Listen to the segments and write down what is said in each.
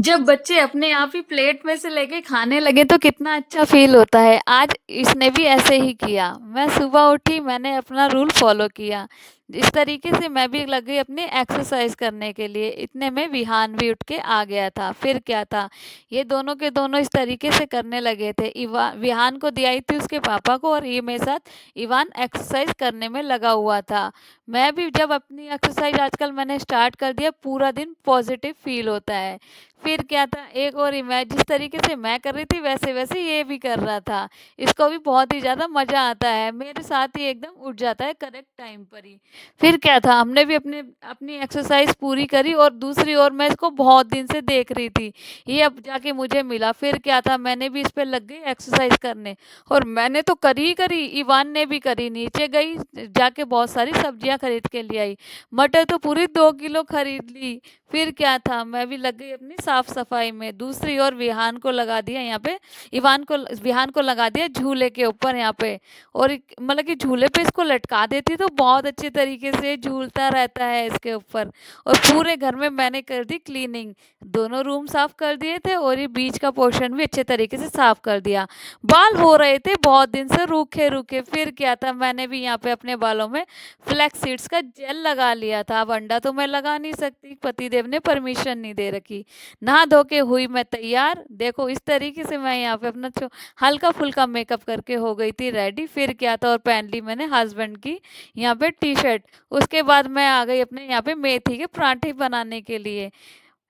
जब बच्चे अपने आप ही प्लेट में से लेके खाने लगे तो कितना अच्छा फ़ील होता है। आज इसने भी ऐसे ही किया। मैं सुबह उठी, मैंने अपना रूल फ़ॉलो किया। इस तरीके से मैं भी लग गई अपनी एक्सरसाइज़ करने के लिए। इतने में विहान भी उठ के आ गया था। फिर क्या था, ये दोनों के दोनों इस तरीके से करने लगे थे। विहान को दियाई थी उसके पापा को और ये मेरे साथ इवान एक्सरसाइज़ करने में लगा हुआ था। मैं भी जब अपनी एक्सरसाइज़ आजकल मैंने स्टार्ट कर दिया, पूरा दिन पॉज़िटिव फ़ील होता है। फिर क्या था, एक और जिस तरीके से मैं कर रही थी वैसे-वैसे ये भी कर रहा था। इसको भी बहुत ही ज़्यादा मज़ा आता है, मेरे साथ ही एकदम उठ जाता है करेक्ट टाइम पर ही। फिर क्या था, हमने भी अपनी एक्सरसाइज़ पूरी करी और दूसरी ओर मैं इसको बहुत दिन से देख रही थी। ये अब जाके मुझे मिला, फिर क्या था, मैंने भी इस पे लग गई एक्सरसाइज़ करने और मैंने तो करी ही करी, इवान ने भी करी। नीचे गई, जाके बहुत सारी सब्जियाँ खरीद के ले आई। मटर तो पूरी 2 किलो खरीद ली। फिर क्या था, मैं भी लग गई अपनी साफ-सफाई में। दूसरी ओर विहान को लगा दिया झूले के ऊपर यहाँ पे और मतलब कि झूले पे इसको लटका देती तो बहुत अच्छे तरीके से झूलता रहता है इसके ऊपर। और पूरे घर में मैंने कर दी क्लीनिंग। दोनों रूम साफ कर दिए थे और ये बीच का पोर्शन भी अच्छे तरीके से साफ कर दिया। बाल हो रहे थे बहुत दिन से रूखे-रूखे। फिर क्या था, मैंने भी यहाँ पे अपने बालों में फ्लैक्स सीड्स का जेल लगा लिया था। अब अंडा तो मैं लगा नहीं सकती, पतिदेव ने परमिशन नहीं दे रखी। नहा धो के हुई मैं तैयार। देखो इस तरीके से मैं यहाँ पे अपना हल्का-फुल्का मेकअप करके हो गई थी रेडी। फिर क्या था, और पहन ली मैंने हस्बैंड की यहाँ पे टी-शर्ट। उसके बाद मैं आ गई अपने यहाँ पे मेथी के पराठे बनाने के लिए।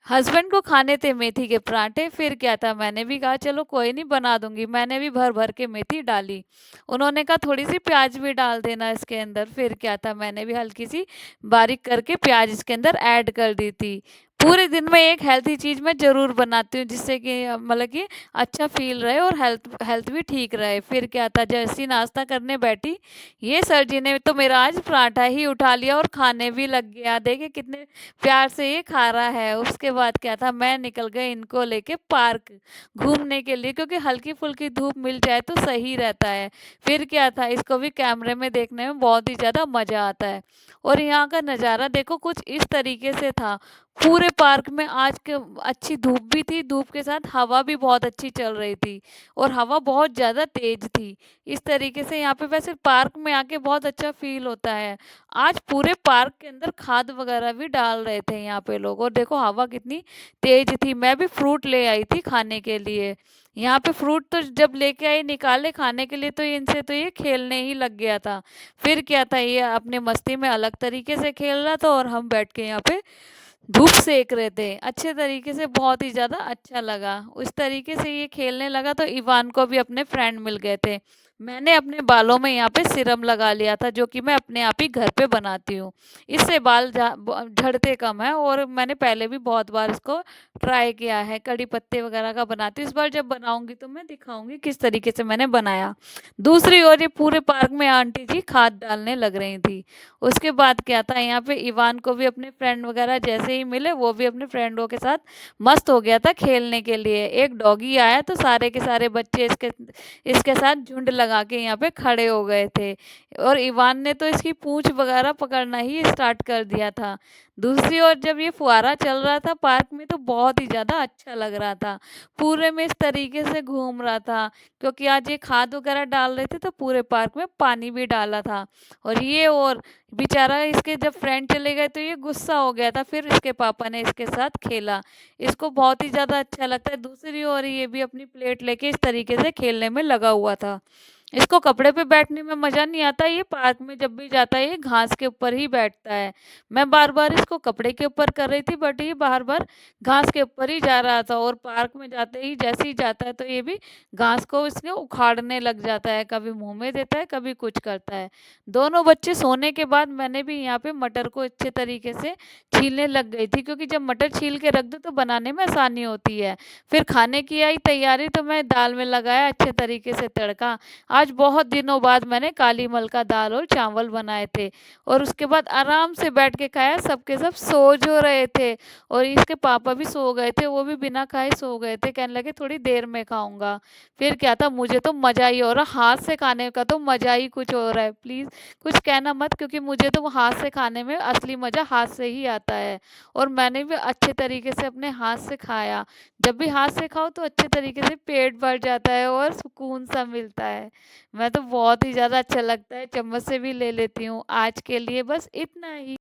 हस्बैंड को खाने थे मेथी के पराठे। फिर क्या था, मैंने भी कहा चलो कोई नहीं बना दूँगी। मैंने भी भर-भर के मेथी डाली। उन्होंने कहा थोड़ी-सी प्याज़ भी डाल देना इसके अंदर। फिर क्या था, मैंने भी हल्की-सी बारीक करके प्याज़ इसके अंदर ऐड कर दी थी। पूरे दिन में एक हेल्थी चीज़ मैं ज़रूर बनाती हूँ जिससे कि मतलब कि अच्छा फ़ील रहे और हेल्थ हेल्थ भी ठीक रहे। फिर क्या था, जैसे ही नाश्ता करने बैठी, ये सर जी ने तो मेरा आज पराठा ही उठा लिया और खाने भी लग गया। देखिए कितने प्यार से ये खा रहा है। उसके बाद क्या था, मैं निकल गई इनको लेके पार्क घूमने के लिए क्योंकि हल्की-फुल्की धूप मिल जाए तो सही रहता है। फिर क्या था, इसको भी कैमरे में देखने में बहुत ही ज़्यादा मज़ा आता है। और यहाँ का नज़ारा देखो कुछ इस तरीके से था। पूरे पार्क में आज के अच्छी धूप भी थी, धूप के साथ हवा भी बहुत अच्छी चल रही थी और हवा बहुत ज़्यादा तेज़ थी। इस तरीके से यहाँ पे वैसे पार्क में आके बहुत अच्छा फ़ील होता है। आज पूरे पार्क के अंदर खाद वगैरह भी डाल रहे थे यहाँ पे लोग और देखो हवा कितनी तेज थी। मैं भी फ्रूट ले आई थी खाने के लिए। यहाँ पे फ्रूट तो जब लेके आई निकाले खाने के लिए तो इनसे तो ये खेलने ही लग गया था। फिर क्या था, ये अपने मस्ती में अलग तरीके से खेल रहा था और हम बैठ के यहाँ पे धूप सेक रहे थे। अच्छे तरीके से बहुत ही ज़्यादा अच्छा लगा। उस तरीके से ये खेलने लगा तो इवान को भी अपने फ्रेंड मिल गए थे। मैंने अपने बालों में यहाँ पे सीरम लगा लिया था जो कि मैं अपने आप ही घर पे बनाती हूँ। इससे बाल झड़ते कम हैं और मैंने पहले भी बहुत बार इसको ट्राई किया है। कड़ी पत्ते वगैरह का बनाती हूँ। इस बार जब बनाऊँगी तो मैं दिखाऊँगी किस तरीके से मैंने बनाया। दूसरी ओर ये पूरे पार्क में आंटी जी खाद डालने लग रही थी। उसके बाद क्या था, यहाँ पे इवान को भी अपने फ्रेंड वगैरह जैसे ही मिले वो भी अपने फ्रेंडों के साथ मस्त हो गया था खेलने के लिए। एक डॉगी आया तो सारे के सारे बच्चे इसके इसके साथ झुंड लगा के यहाँ पे खड़े हो गए थे और इवान ने तो इसकी पूंछ वगैरह पकड़ना ही स्टार्ट कर दिया था। दूसरी ओर जब ये फुहारा चल रहा था पार्क में तो बहुत ही ज़्यादा अच्छा लग रहा था। पूरे में इस तरीके से घूम रहा था क्योंकि आज ये खाद वगैरह डाल रहे थे तो पूरे पार्क में पानी भी डाला था। और ये और बेचारा इसके जब फ्रेंड चले गए तो ये गुस्सा हो गया था, फिर इसके पापा ने इसके साथ खेला। इसको बहुत ही ज़्यादा अच्छा लगता है। दूसरी ओर ये भी अपनी प्लेट लेके इस तरीके से खेलने में लगा हुआ था। इसको कपड़े पे बैठने में मज़ा नहीं आता, ये पार्क में जब भी जाता है ये घास के ऊपर ही बैठता है। मैं बार-बार इसको कपड़े के ऊपर कर रही थी बट ये बार-बार घास के ऊपर ही जा रहा था और पार्क में जाते ही जैसे ही जाता है तो ये भी घास को इसके उखाड़ने लग जाता है, कभी मुँह में देता है, कभी कुछ करता है। दोनों बच्चे सोने के बाद मैंने भी यहाँ पे मटर को अच्छे तरीके से छीलने लग गई थी क्योंकि जब मटर छील के रख दो तो बनाने में आसानी होती है। फिर खाने की आई तैयारी तो मैं दाल में लगाया अच्छे तरीके से तड़का। आज बहुत दिनों बाद मैंने काली मल का दाल और चावल बनाए थे और उसके बाद आराम से बैठ के खाया, सबके सब सो जो रहे थे और इसके पापा भी सो गए थे, वो भी बिना खाए सो गए थे, कहने लगे थोड़ी देर में खाऊँगा। फिर क्या था, मुझे तो मज़ा ही हो रहा, हाथ से खाने का तो मज़ा ही कुछ और है। प्लीज़ कुछ कहना मत, क्योंकि मुझे तो वो हाथ से खाने में असली मज़ा हाथ से ही आता है और मैंने भी अच्छे तरीके से अपने हाथ से खाया। जब भी हाथ से खाओ तो अच्छे तरीके से पेट भर जाता है और सुकून सा मिलता है। मैं तो बहुत ही ज़्यादा अच्छा लगता है, चम्मच से भी ले लेती हूँ। आज के लिए बस इतना ही।